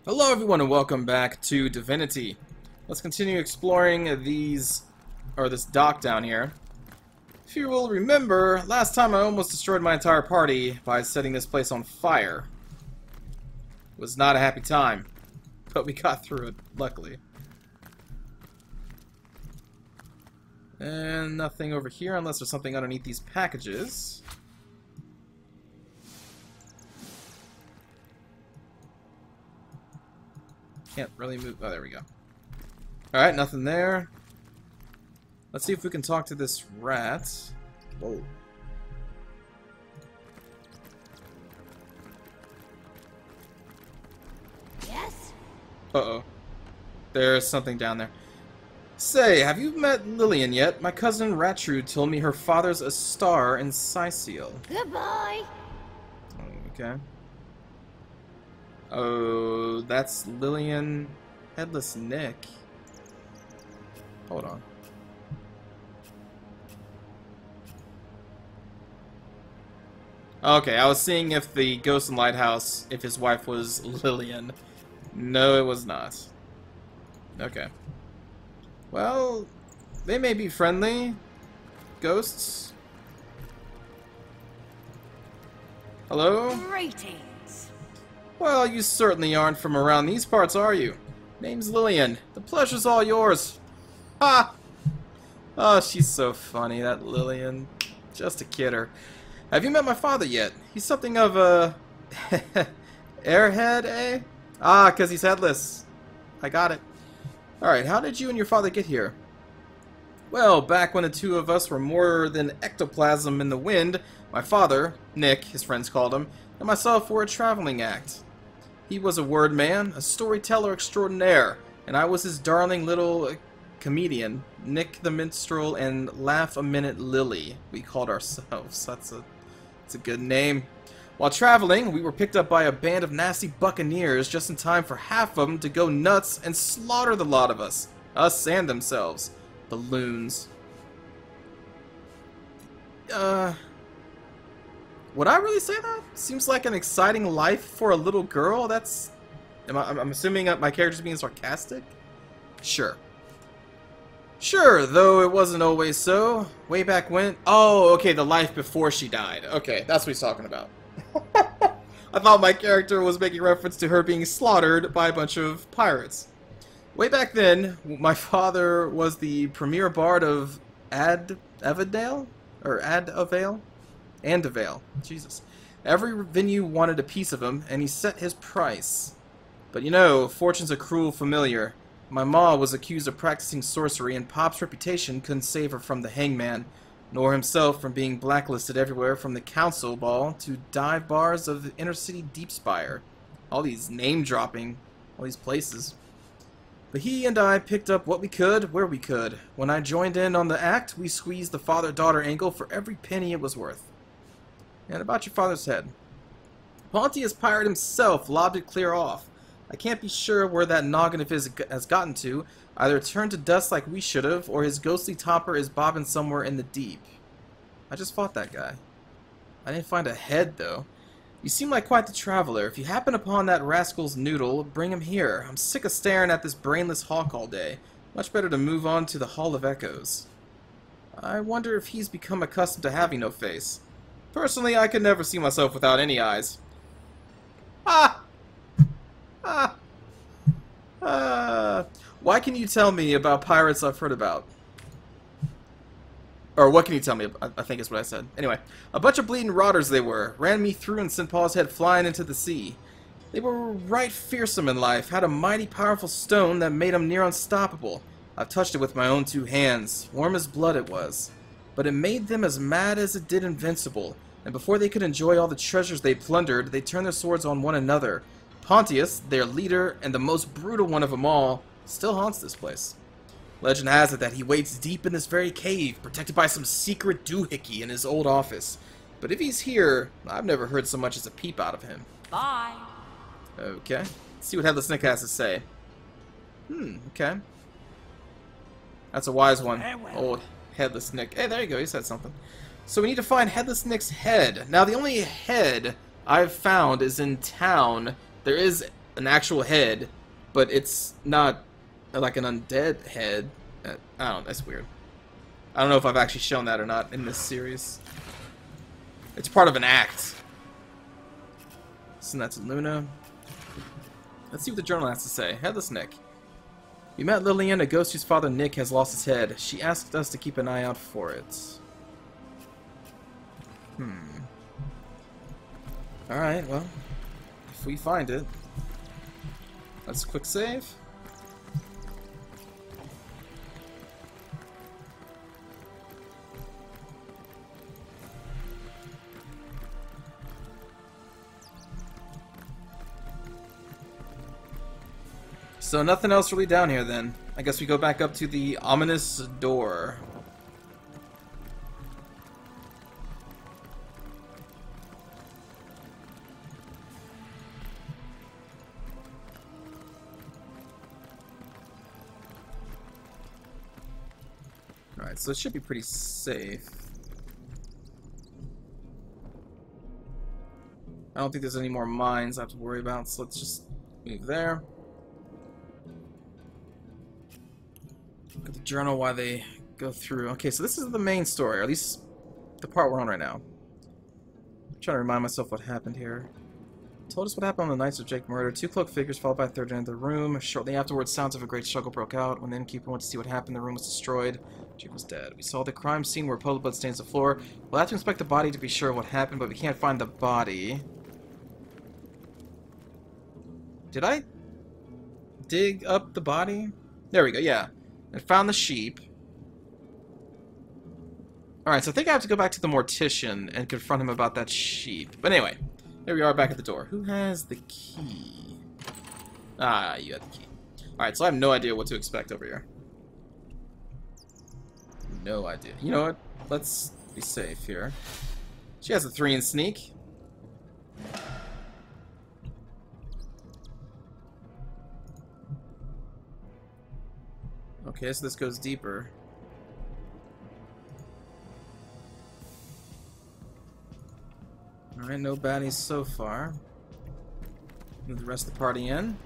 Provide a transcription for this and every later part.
Hello everyone and welcome back to Divinity. Let's continue exploring this dock down here. If you will remember, last time I almost destroyed my entire party by setting this place on fire. It was not a happy time, but we got through it, luckily. And nothing over here unless there's something underneath these packages. Can't really move. Oh, there we go. Alright, nothing there. Let's see if we can talk to this rat. Whoa. Yes? Uh-oh. There's something down there. Say, have you met Lillian yet? My cousin Ratrude told me her father's a star in Sicil. Goodbye. Okay. Oh, that's Lillian Headless Nick. Hold on. Okay, I was seeing if the Ghost in Lighthouse, if his wife was Lillian. No, it was not. Okay. Well, they may be friendly. Ghosts? Hello? Greetings. Well, you certainly aren't from around these parts, are you? Name's Lillian. The pleasure's all yours. Ha! Oh, she's so funny, that Lillian. Just a kidder. Have you met my father yet? He's something of a... airhead, eh? Ah, 'cause he's headless. I got it. Alright, how did you and your father get here? Well, back when the two of us were more than ectoplasm in the wind, my father, Nick, his friends called him, and myself were a traveling act. He was a word man, a storyteller extraordinaire, and I was his darling little comedian, Nick the Minstrel and Laugh-A-Minute Lily, we called ourselves. That's a good name. While traveling, we were picked up by a band of nasty buccaneers just in time for half of them to go nuts and slaughter the lot of us. Us and themselves. Balloons. Would I really say that? Seems like an exciting life for a little girl. I'm assuming my character's being sarcastic? Sure. Sure, though it wasn't always so. Way back when... Oh, okay, the life before she died. Okay, that's what he's talking about. I thought my character was making reference to her being slaughtered by a bunch of pirates. Way back then, my father was the premier bard of Avondale? Or Adavale? Andavale. Jesus. Every venue wanted a piece of him, and he set his price. But you know, fortune's a cruel familiar. My ma was accused of practicing sorcery, and Pop's reputation couldn't save her from the hangman, nor himself from being blacklisted everywhere from the council ball to dive bars of the inner-city Deepspire. All these name-dropping, all these places. But he and I picked up what we could, where we could. When I joined in on the act, we squeezed the father-daughter angle for every penny it was worth. And about your father's head. Pontius Pirate himself lobbed it clear off. I can't be sure where that noggin of his has gotten to. Either turned to dust like we should have, or his ghostly topper is bobbing somewhere in the deep. I just fought that guy. I didn't find a head, though. You seem like quite the traveler. If you happen upon that rascal's noodle, bring him here. I'm sick of staring at this brainless hawk all day. Much better to move on to the Hall of Echoes. I wonder if he's become accustomed to having no face. Personally, I could never see myself without any eyes. Ah! Ah! Why can you tell me about pirates I've heard about? Or what can you tell me about? I think is what I said. Anyway, a bunch of bleeding rotters they were. Ran me through and sent Paul's head flying into the sea. They were right fearsome in life. Had a mighty powerful stone that made them near unstoppable. I've touched it with my own two hands. Warm as blood it was. But it made them as mad as it did invincible. And before they could enjoy all the treasures they plundered, they turned their swords on one another. Pontius, their leader and the most brutal one of them all, still haunts this place. Legend has it that he waits deep in this very cave, protected by some secret doohickey in his old office. But if he's here, I've never heard so much as a peep out of him. Bye. Okay. Let's see what Headless Nick has to say. Okay. That's a wise one. Old Headless Nick. Hey, there you go, he said something. So we need to find Headless Nick's head. Now, the only head I've found is in town. There is an actual head, but it's not like an undead head. I don't know, that's weird. I don't know if I've actually shown that or not in this series. It's part of an act. So that's Luna. Let's see what the journal has to say. Headless Nick. We met Lillian, a ghost whose father Nick has lost his head. She asked us to keep an eye out for it. Alright, well, if we find it, let's quick save. So nothing else really down here then. I guess we go back up to the ominous door. Alright, so it should be pretty safe. I don't think there's any more mines I have to worry about, so let's just move there. Look at the journal while they go through. Okay, so this is the main story, or at least the part we're on right now. I'm trying to remind myself what happened here. Told us what happened on the nights of Jake murder. 2 cloaked figures followed by a third entered the room. Shortly afterwards, sounds of a great struggle broke out. When the innkeeper went to see what happened, the room was destroyed. Jake was dead. We saw the crime scene where puddle blood stains the floor. We'll have to inspect the body to be sure of what happened, but we can't find the body. Did I dig up the body? There we go, yeah. And found the sheep. Alright, so I think I have to go back to the mortician and confront him about that sheep. But anyway, here we are back at the door. Who has the key? Ah, you have the key. Alright, so I have no idea what to expect over here. No idea. You know what? Let's be safe here. She has a 3 in sneak. Okay, so this goes deeper. Alright, no baddies so far. Move the rest of the party in.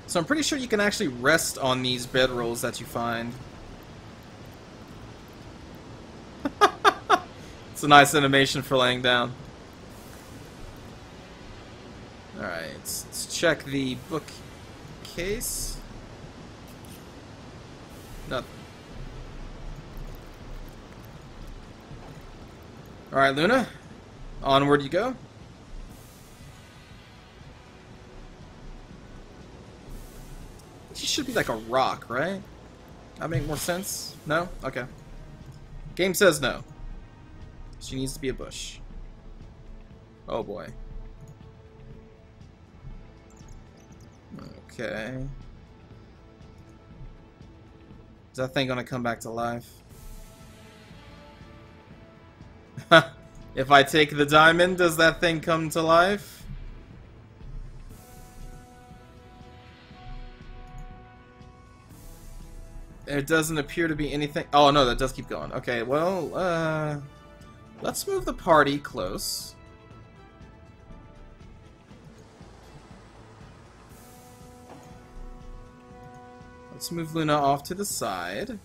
So I'm pretty sure you can actually rest on these bedrolls that you find. It's a nice animation for laying down. Alright, let's check the bookcase. Nothing. Alright, Luna. Onward you go. She should be like a rock, right? That make more sense? No? Okay. Game says no. She needs to be a bush. Oh boy. Okay. Is that thing gonna come back to life? If I take the diamond, does that thing come to life? There doesn't appear to be anything. Oh no, that does keep going. Okay, well, let's move the party close. Let's move Luna off to the side.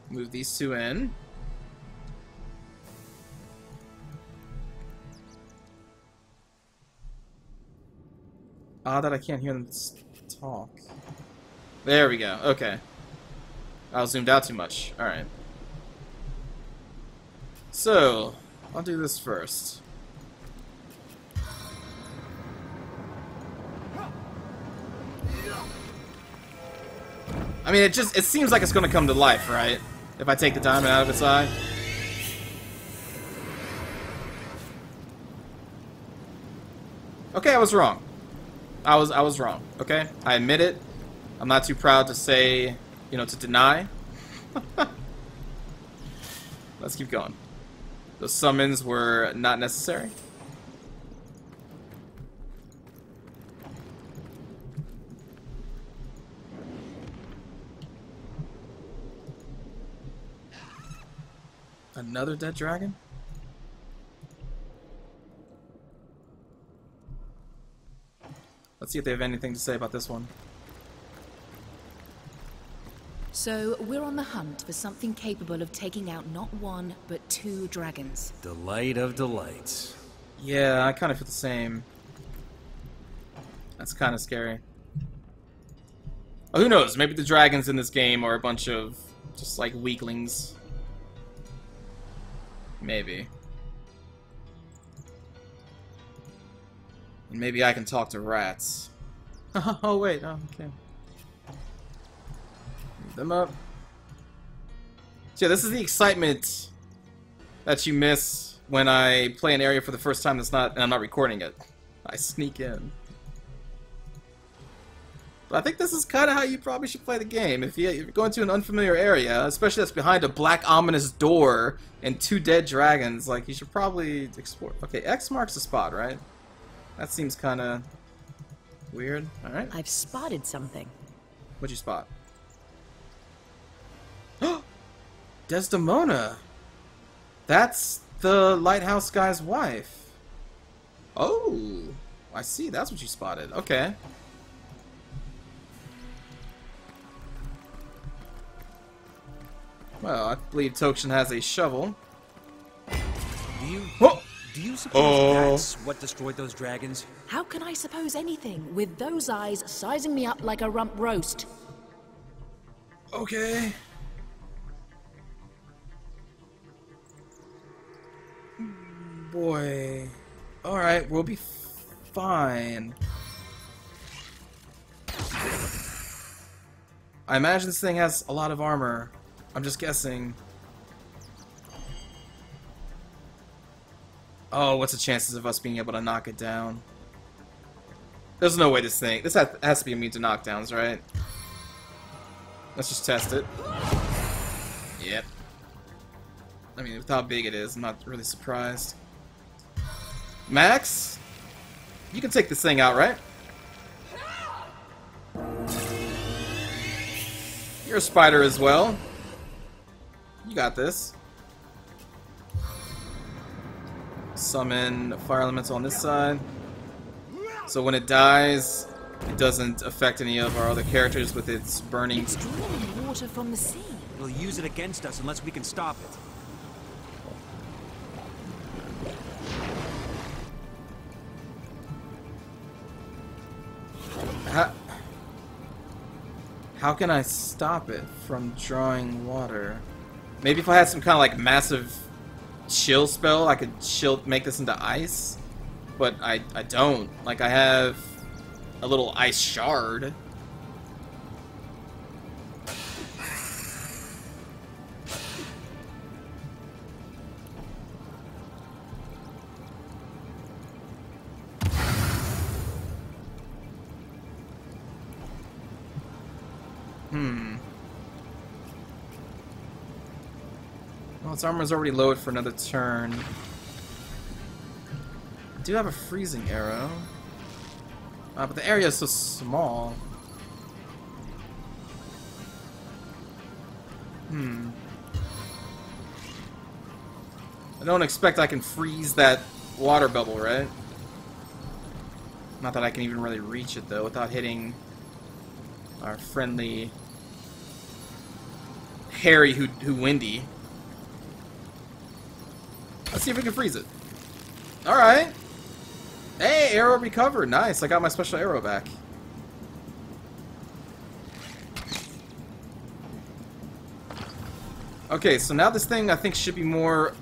Move these 2 in. Odd that I can't hear them talk. There we go. Okay. I was zoomed out too much. Alright. So, I'll do this first. I mean, it seems like it's gonna come to life, right? If I take the diamond out of its eye. Okay, I was wrong. I was wrong, okay? I admit it. I'm not too proud to say, you know, to deny. Let's keep going. Those summons were not necessary. Another dead dragon? Let's see if they have anything to say about this one. So, we're on the hunt for something capable of taking out not one, but 2 dragons. Delight of delights. Yeah, I kind of feel the same. That's kind of scary. Oh, who knows? Maybe the dragons in this game are a bunch of just like weaklings. Maybe. And maybe I can talk to rats. Oh, wait. Oh, okay. Move them up. So yeah, this is the excitement that you miss when I play an area for the first time and I'm not recording it. I sneak in. But I think this is kind of how you probably should play the game. If you're going to an unfamiliar area, especially that's behind a black ominous door and 2 dead dragons, like, you should probably explore. Okay, X marks the spot, right? That seems kind of weird. Alright. I've spotted something. What'd you spot? Desdemona! That's the lighthouse guy's wife. Oh, I see. That's what you spotted. Okay. Well, I believe Tokshen has a shovel. Do you suppose that's what destroyed those dragons? How can I suppose anything with those eyes sizing me up like a rump roast? Okay. Boy. Alright, we'll be fine. I imagine this thing has a lot of armor. I'm just guessing. Oh, what's the chances of us being able to knock it down? There's no way this has to be immune to knockdowns, right? Let's just test it. Yep. I mean, with how big it is, I'm not really surprised. Max? You can take this thing out, right? You're a spider as well. You got this. Summon fire elemental on this side. So when it dies, it doesn't affect any of our other characters with its burning. It's drawing water from the sea. It'll use it against us unless we can stop it. How can I stop it from drawing water? Maybe if I had some kind of like massive chill spell, I could make this into ice. But I don't. Like, I have a little ice shard. Well, its armor's already lowered for another turn. I do have a freezing arrow. But the area is so small. I don't expect I can freeze that water bubble, right? Not that I can even really reach it, though, without hitting our friendly Harry who Windy. Let's see if we can freeze it. Alright. Hey, arrow recovered. Nice. I got my special arrow back. Okay, so now this thing I think should be more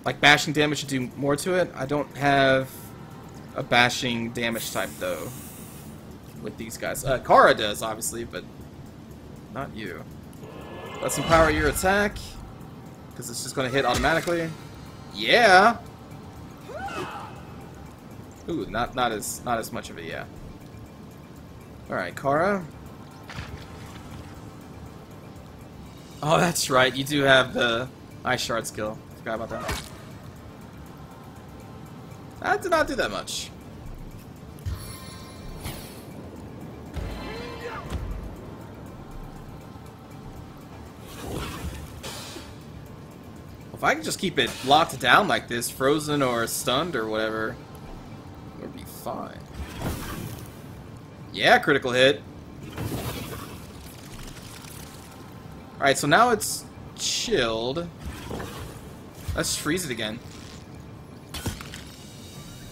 like bashing damage should do more to it. I don't have a bashing damage type though with these guys. Kara does obviously, but not you. Let's empower your attack because it's just going to hit automatically. Yeah. Ooh, not as much of a yeah. All right, Kara. Oh, that's right. You do have the Ice Shard skill. Forgot about that. That did not do that much. If I can just keep it locked down like this, frozen or stunned or whatever, it would be fine. Yeah, critical hit. Alright, so now it's chilled. Let's freeze it again.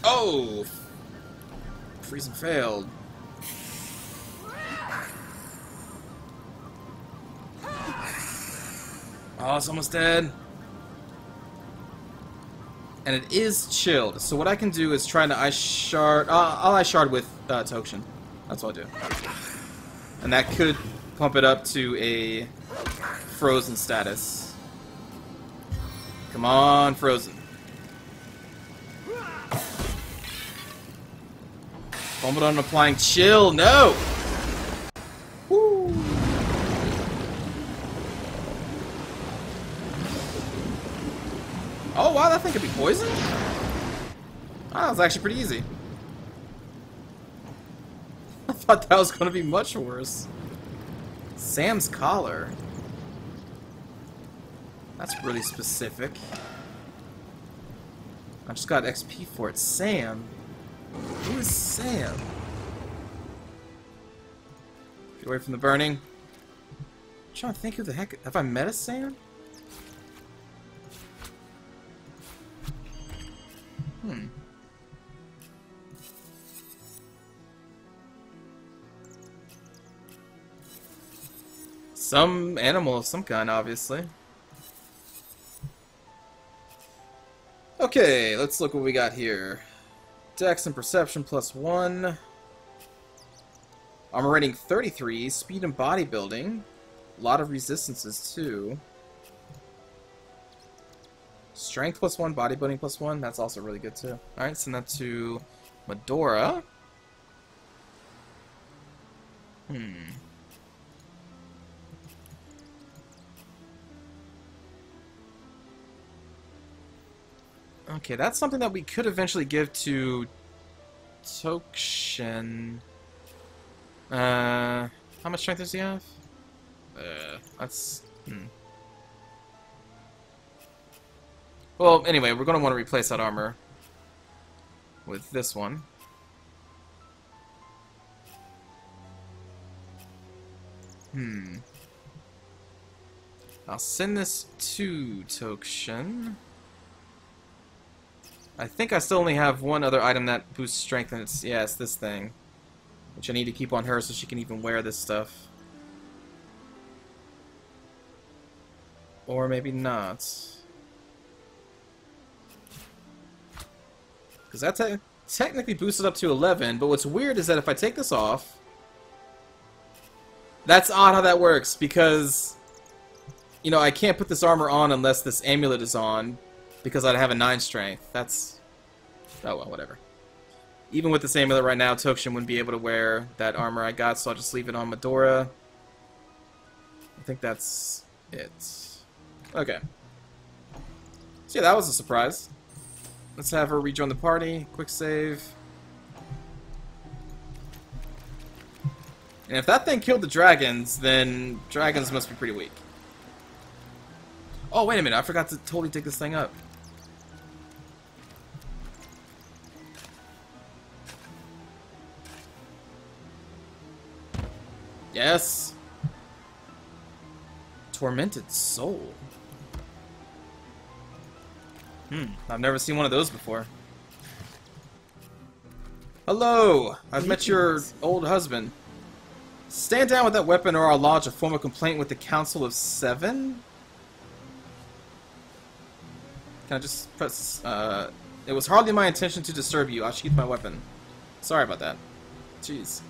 Oh! Freezing failed. Oh, it's almost dead. And it is chilled. So what I can do is try to ice shard. I'll ice shard with tokshen. That's what I'll do. And that could pump it up to a frozen status. Come on, frozen. Fumbled on applying chill. No! Woo! Oh, wow, that thing could be poisoned? Oh, that was actually pretty easy. I thought that was going to be much worse. Sam's collar. That's really specific. I just got XP for it. Sam? Who is Sam? Get away from the burning. I'm trying to think who the heck... Have I met a Sam? Some animal of some kind, obviously. Okay, let's look what we got here. Dex and Perception +1. Armor rating 33. Speed and bodybuilding. A lot of resistances, too. Strength +1, bodybuilding +1. That's also really good, too. Alright, send that to Medora. Okay, that's something that we could eventually give to tokshen. How much strength does he have? That's... Well, anyway, we're going to want to replace that armor with this one. I'll send this to tokshen. I think I still only have one other item that boosts strength, and it's, yeah, it's this thing. Which I need to keep on her so she can even wear this stuff. Or maybe not. Because that technically boosts it up to 11, but what's weird is that if I take this off... That's odd how that works, because... You know, I can't put this armor on unless this amulet is on. Because I'd have a 9 strength. That's... Oh well, whatever. Even with this amulet right now, tokshen wouldn't be able to wear that armor I got, so I'll just leave it on Medora. I think that's it. Okay. So yeah, that was a surprise. Let's have her rejoin the party. Quick save. And if that thing killed the dragons, then dragons must be pretty weak. Oh, wait a minute. I forgot to totally dig this thing up. Yes. Tormented soul. I've never seen one of those before. Hello. I've met your old husband. Stand down with that weapon or I'll lodge a formal complaint with the Council of 7? Can I just press... It was hardly my intention to disturb you. I'll sheath my weapon. Sorry about that. Jeez.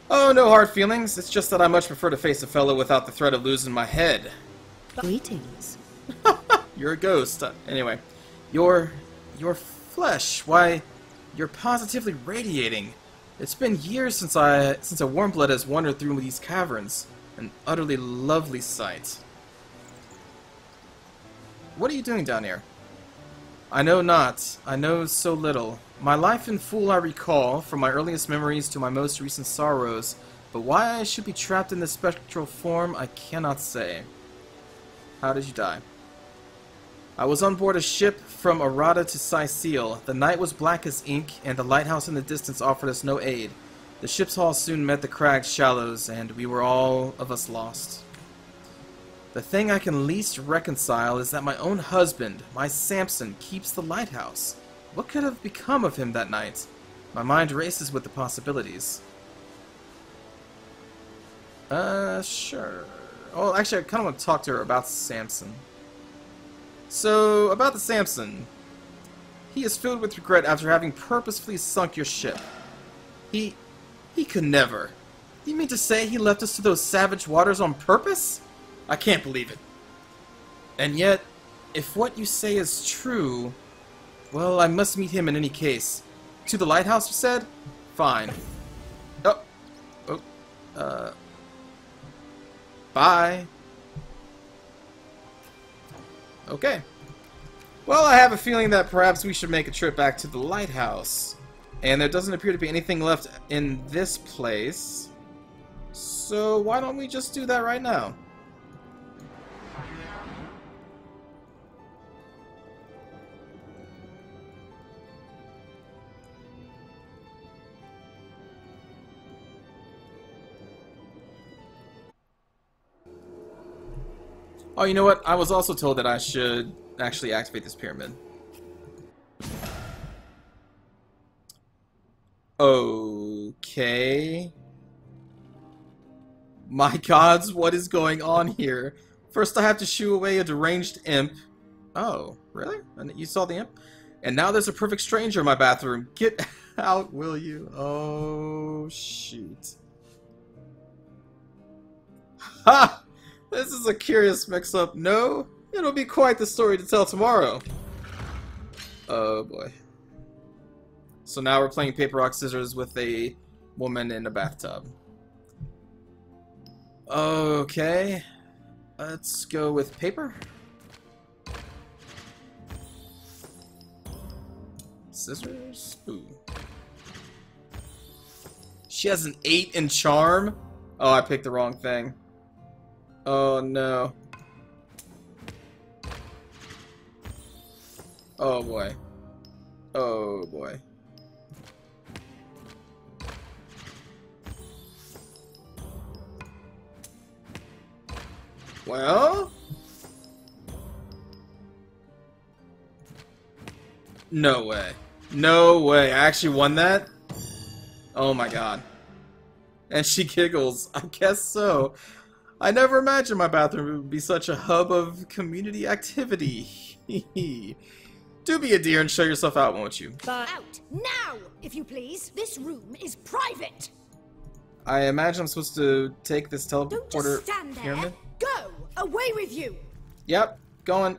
Oh, no hard feelings. It's just that I much prefer to face a fellow without the threat of losing my head. Greetings. You're a ghost. Anyway. Your flesh. Why, you're positively radiating. It's been years since a warm blood has wandered through these caverns. An utterly lovely sight. What are you doing down here? I know not. I know so little. My life in Fool I recall, from my earliest memories to my most recent sorrows, but why I should be trapped in this spectral form, I cannot say. How did you die? I was on board a ship from Arata to Sicile. The night was black as ink, and the lighthouse in the distance offered us no aid. The ship's hull soon met the cragged shallows, and we were all of us lost. The thing I can least reconcile is that my own husband, my Samson, keeps the lighthouse. What could have become of him that night? My mind races with the possibilities. Sure. Oh, actually, I kind of want to talk to her about Samson. So, about the Samson. He is filled with regret after having purposefully sunk your ship. He could never. You mean to say he left us to those savage waters on purpose? I can't believe it. And yet, if what you say is true, well, I must meet him in any case. To the lighthouse, you said? Fine. Bye. Okay. Well, I have a feeling that perhaps we should make a trip back to the lighthouse. And there doesn't appear to be anything left in this place. So why don't we just do that right now? Oh, you know what? I was also told that I should actually activate this pyramid. Okay. My gods, what is going on here? First I have to shoo away a deranged imp. Oh, really? And you saw the imp? And now there's a perfect stranger in my bathroom. Get out, will you? Oh, shoot. Ha! This is a curious mix-up. No, it'll be quite the story to tell tomorrow. Oh boy. So now we're playing paper, rock, scissors with a woman in a bathtub. Okay. Let's go with paper. Scissors. Ooh. She has an 8 in charm? Oh, I picked the wrong thing. Oh no. Oh boy. Oh boy. Well? No way. No way. I actually won that? Oh my god. And she giggles. I guess so. I never imagined my bathroom would be such a hub of community activity. Do be a dear and show yourself out, won't you? Out now, if you please. This room is private. I imagine I'm supposed to take this teleporter Don't just stand there. pyramid. Go away with you. Yep, going.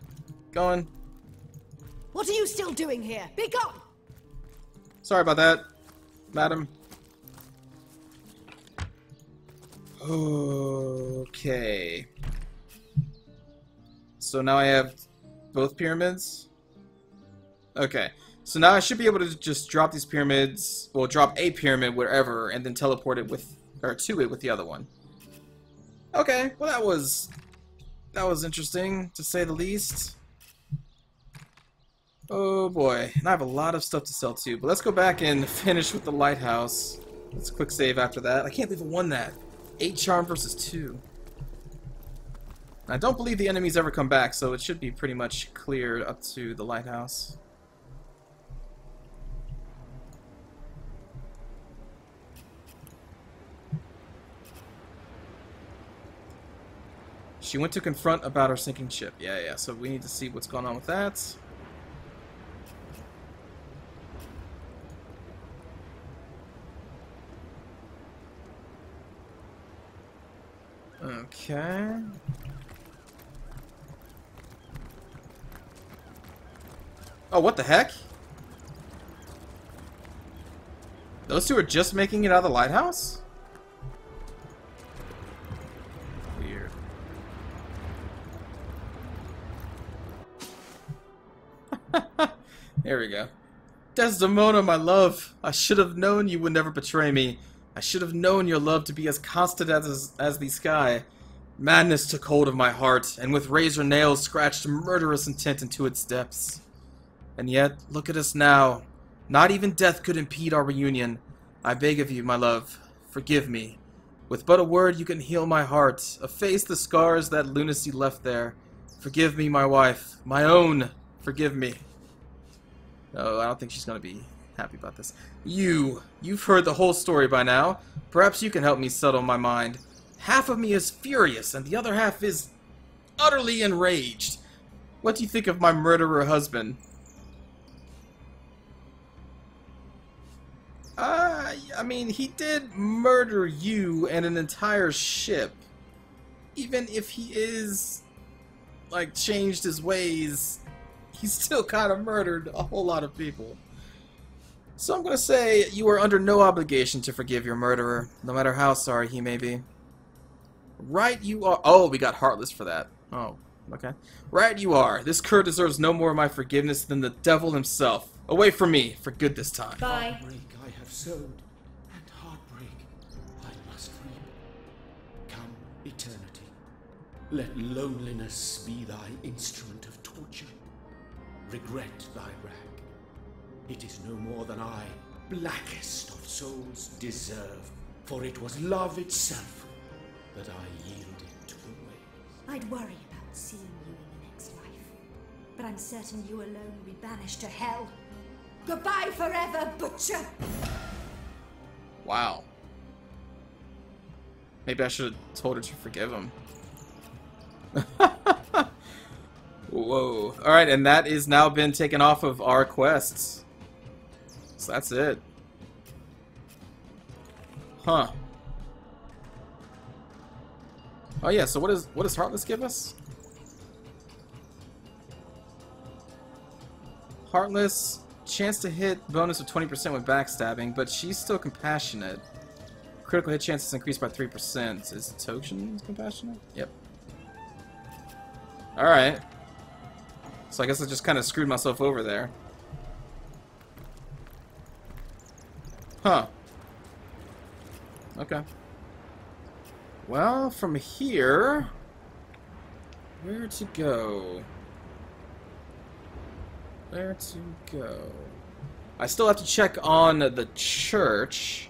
What are you still doing here? Be gone. Sorry about that, madam. Okay. So now I have both pyramids? Okay. So now I should be able to just drop these pyramids, well, drop a pyramid wherever, and then teleport it with, or to it with the other one. Okay, well that was interesting, to say the least. Oh boy, and I have a lot of stuff to sell too, but let's go back and finish with the lighthouse. Let's quick save after that. I can't believe I won that. 8 charm versus 2. I don't believe the enemies ever come back, so it should be pretty much clear up to the lighthouse. She went to confront about her sinking ship. Yeah, so we need to see what's going on with that. Okay. Oh, what the heck? Those two are just making it out of the lighthouse? Weird. There we go. Desdemona, my love, I should have known you would never betray me. I should have known your love to be as constant as the sky. Madness took hold of my heart, and with razor nails scratched murderous intent into its depths. And yet, look at us now. Not even death could impede our reunion. I beg of you, my love, forgive me. With but a word you can heal my heart, efface the scars that lunacy left there. Forgive me, my wife, my own, forgive me. Oh, I don't think she's going to be happy about this. You've heard the whole story by now. Perhaps you can help me settle my mind. Half of me is furious, and the other half is utterly enraged. What do you think of my murderer husband? I mean, he did murder you and an entire ship. Even if he is, like, changed his ways, he's still kind of murdered a whole lot of people. So I'm gonna say you are under no obligation to forgive your murderer, no matter how sorry he may be. Right you are. Oh, we got Heartless for that. Oh, okay. Right you are. This cur deserves no more of my forgiveness than the devil himself. Away from me, for good this time. Bye. Heartbreak I have sowed, and heartbreak I must reap. Come, eternity, let loneliness be thy instrument of torture. Regret thy rag. It is no more than I, blackest of souls, deserve, for it was love itself that I yielded to the waves. I'd worry about seeing you in the next life, but I'm certain you alone will be banished to hell. Goodbye forever, butcher! Wow. Maybe I should have told her to forgive him. Whoa. Alright, and that is now been taken off of our quests. So that's it. Huh. Oh yeah, so what does Heartless give us? Heartless, chance to hit bonus of 20% with backstabbing, but she's still compassionate. Critical hit chances increased by 3%. Is tokshen compassionate? Yep. Alright. So I guess I just kind of screwed myself over there. Huh. Okay. Well, from here... Where to go? Where to go? I still have to check on the church.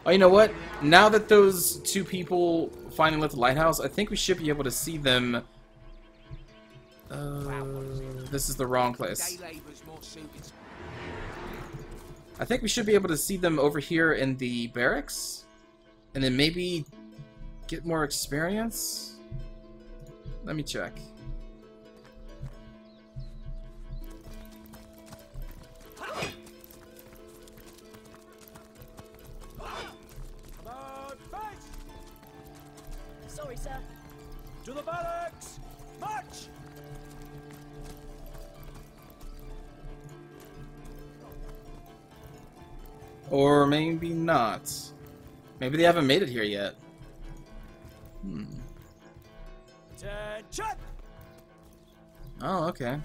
Oh, you know what? Now that those two people finally left the lighthouse, I think we should be able to see them... this is the wrong place. I think we should be able to see them over here in the barracks. And then maybe get more experience? Let me check. Sorry, sir. To the barracks! March! Or maybe not. Maybe they haven't made it here yet. Attention! Oh, okay.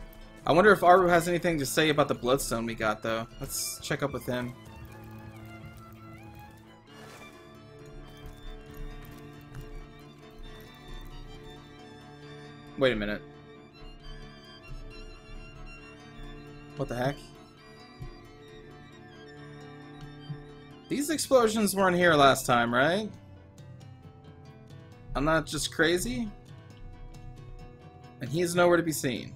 I wonder if Aru has anything to say about the bloodstone we got, though. Let's check up with him. Wait a minute. What the heck? These explosions weren't here last time, right? I'm not just crazy? And he is nowhere to be seen.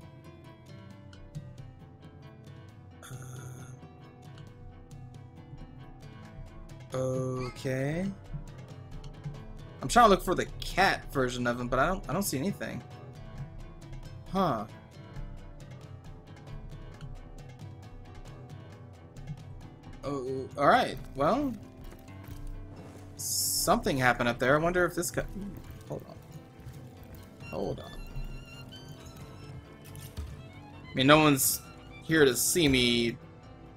Okay. I'm trying to look for the cat version of him, but I don't see anything. Huh. Oh, alright. Well, something happened up there. I wonder if this guy... Hold on. Hold on. I mean, no one's here to see me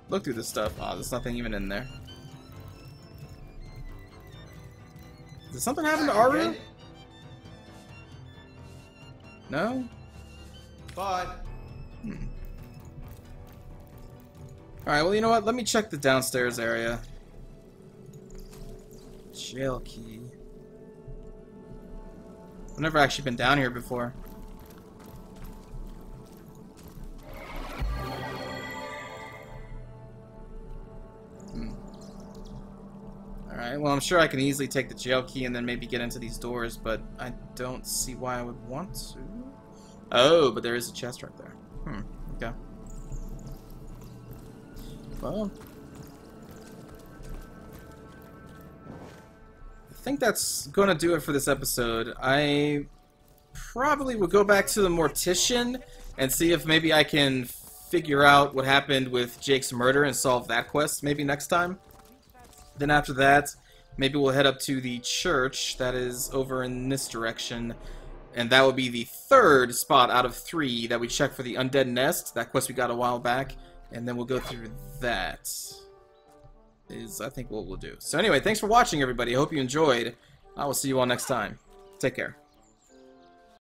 look through this stuff. Oh, there's nothing even in there. Did something happen to Aru? No? Bye. Alright, well, you know what? Let me check the downstairs area. Jail key. I've never actually been down here before. Alright, well I'm sure I can easily take the jail key and then maybe get into these doors, but I don't see why I would want to. Oh, but there is a chest right there. Okay. Well, I think that's going to do it for this episode. I probably will go back to the Mortician and see if maybe I can figure out what happened with Jake's murder and solve that quest maybe next time. Then after that, maybe we'll head up to the church that is over in this direction. And that will be the third spot out of 3 that we check for the Undead Nest. That quest we got a while back. And then we'll go through that. Is, I think, what we'll do. So anyway, thanks for watching, everybody. I hope you enjoyed. I will see you all next time. Take care.